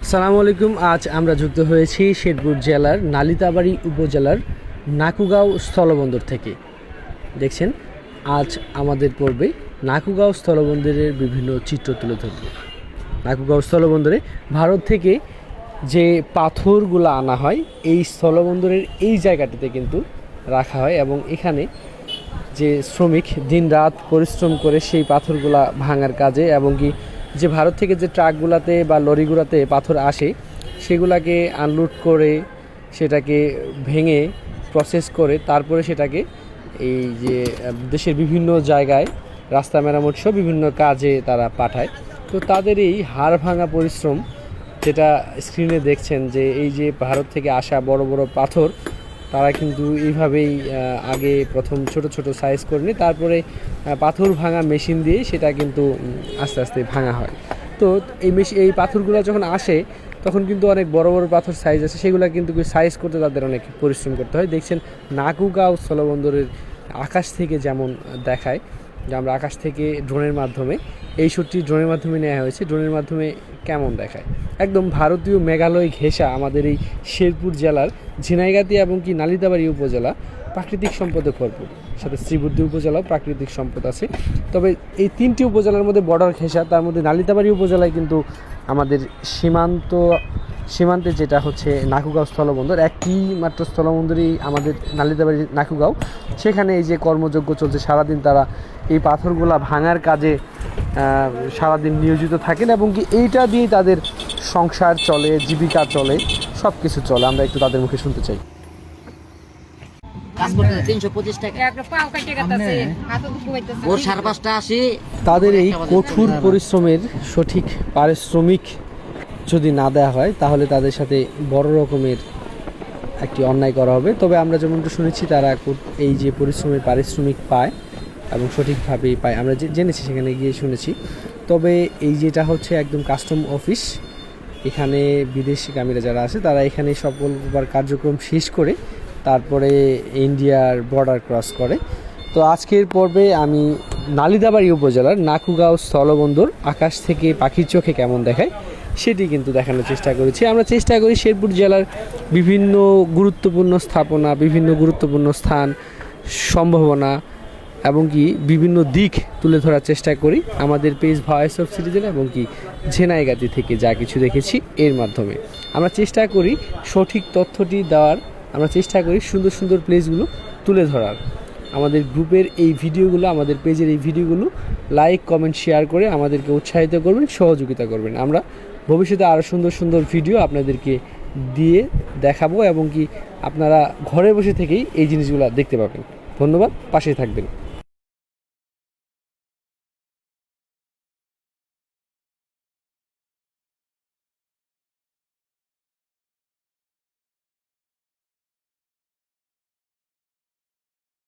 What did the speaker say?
আসসালামু আলাইকুম। আজ আমরা যুক্ত হয়েছি শেরপুর জেলার নালিতাবাড়ী উপজেলার নাকুগাঁও স্থলবন্দর থেকে। দেখছেন আজ আমাদের পর্বে নাকুগাঁও স্থলবন্দরের বিভিন্ন চিত্র তুলে ধরব। নাকুগাঁও স্থলবন্দরে ভারত থেকে যে পাথরগুলো আনা হয় এই স্থলবন্দরের এই জায়গাটিতে কিন্তু রাখা হয় এবং এখানে যে শ্রমিক দিনরাত পরিশ্রম করে সেই পাথরগুলা ভাঙার কাজে এবং কি যে ভারত থেকে যে ট্রাকগুলোতে বা লরিগুলোতে পাথর আসে সেগুলাকে আনলোড করে সেটাকে ভেঙে প্রসেস করে তারপরে সেটাকে এই যে দেশের বিভিন্ন জায়গায় রাস্তা মেরামত সহ বিভিন্ন কাজে তারা পাঠায়। তো তাদের এই হাড় ভাঙা পরিশ্রম যেটা স্ক্রিনে দেখছেন যে এই যে ভারত থেকে আসা বড় বড় পাথর তারা কিন্তু এইভাবেই আগে প্রথম ছোট ছোট সাইজ করে নিয়ে তারপরে পাথর ভাঙা মেশিন দিয়ে সেটা কিন্তু আস্তে আস্তে ভাঙা হয়। তো এই পাথরগুলো যখন আসে তখন কিন্তু অনেক বড় বড় পাথর সাইজ আছে, সেগুলো কিন্তু সাইজ করতে তাদের অনেক পরিশ্রম করতে হয়। দেখছেন নাকুগাঁও স্থলবন্দরের আকাশ থেকে যেমন দেখায় যে আমরা আকাশ থেকে ড্রোনের মাধ্যমে এই শটটি ড্রোনের মাধ্যমে নেওয়া হয়েছে, ড্রোনের মাধ্যমে কেমন দেখায় একদম ভারতীয় মেঘালয় ঘেঁষা আমাদের এই শেরপুর জেলার ঝিনাইগাতি এবং কি নালিতাবাড়ী উপজেলা প্রাকৃতিক সম্পদে ভরপুর, সাথে শ্রীবুদ্ধি উপজেলাও প্রাকৃতিক সম্পদ আছে। তবে এই তিনটি উপজেলার মধ্যে বর্ডার ঘেঁষা, তার মধ্যে নালিতাবাড়ী উপজেলায় কিন্তু আমাদের সীমান্তে যেটা হচ্ছে নাকুগাঁও স্থলবন্দর, একটি মাত্র স্থলবন্দরই আমাদের নালিতাবাড়ি নাকুগাঁও। সেখানে এই যে কর্মযজ্ঞ চলছে, সারাদিন তারা এই পাথরগুলা ভাঙার কাজে সারাদিন নিয়োজিত থাকেন এবং কি এইটা দিয়েই তাদের সংসার চলে, জীবিকা চলে, সব কিছু চলে। আমরা একটু তাদের মুখে শুনতে চাই। তাদের এই কঠোর পরিশ্রমের সঠিক পারিশ্রমিক যদি না দেওয়া হয় তাহলে তাদের সাথে বড় রকমের একটি অন্যায় করা হবে। তবে আমরা যেমনটা শুনেছি তারা এই যে পরিশ্রমের পারিশ্রমিক পায় এবং সঠিকভাবেই পায়, আমরা জেনেছি, সেখানে গিয়ে শুনেছি। তবে এই যেটা হচ্ছে একদম কাস্টম অফিস, এখানে বিদেশিগামীরা যারা আছে তারা এখানে সকলবার কার্যক্রম শেষ করে তারপরে ইন্ডিয়ার বর্ডার ক্রস করে। তো আজকের পর্বে আমি নালিতাবাড়ী উপজেলার নাকুগাঁও স্থলবন্দর আকাশ থেকে পাখির চোখে কেমন দেখায় সেটি কিন্তু দেখানোর চেষ্টা করেছি। আমরা চেষ্টা করি শেরপুর জেলার বিভিন্ন গুরুত্বপূর্ণ স্থাপনা, বিভিন্ন গুরুত্বপূর্ণ স্থান, সম্ভাবনা এবং কি বিভিন্ন দিক তুলে ধরার চেষ্টা করি আমাদের পেজ ভয়েস অফ সিটিজেন এবং কি ঝিনাইগাতি থেকে যা কিছু দেখেছি এর মাধ্যমে। আমরা চেষ্টা করি সঠিক তথ্যটি দেওয়ার, আমরা চেষ্টা করি সুন্দর সুন্দর প্লেসগুলো তুলে ধরার। আমাদের গ্রুপের এই ভিডিওগুলো, আমাদের পেজের এই ভিডিওগুলো লাইক, কমেন্ট, শেয়ার করে আমাদেরকে উৎসাহিত করবেন, সহযোগিতা করবেন। আমরা ভবিষ্যতে আরও সুন্দর সুন্দর ভিডিও আপনাদেরকে দিয়ে দেখাবো এবং কি আপনারা ঘরে বসে থেকেই এই জিনিসগুলো দেখতে পাবেন। ধন্যবাদ, পাশেই থাকবেন।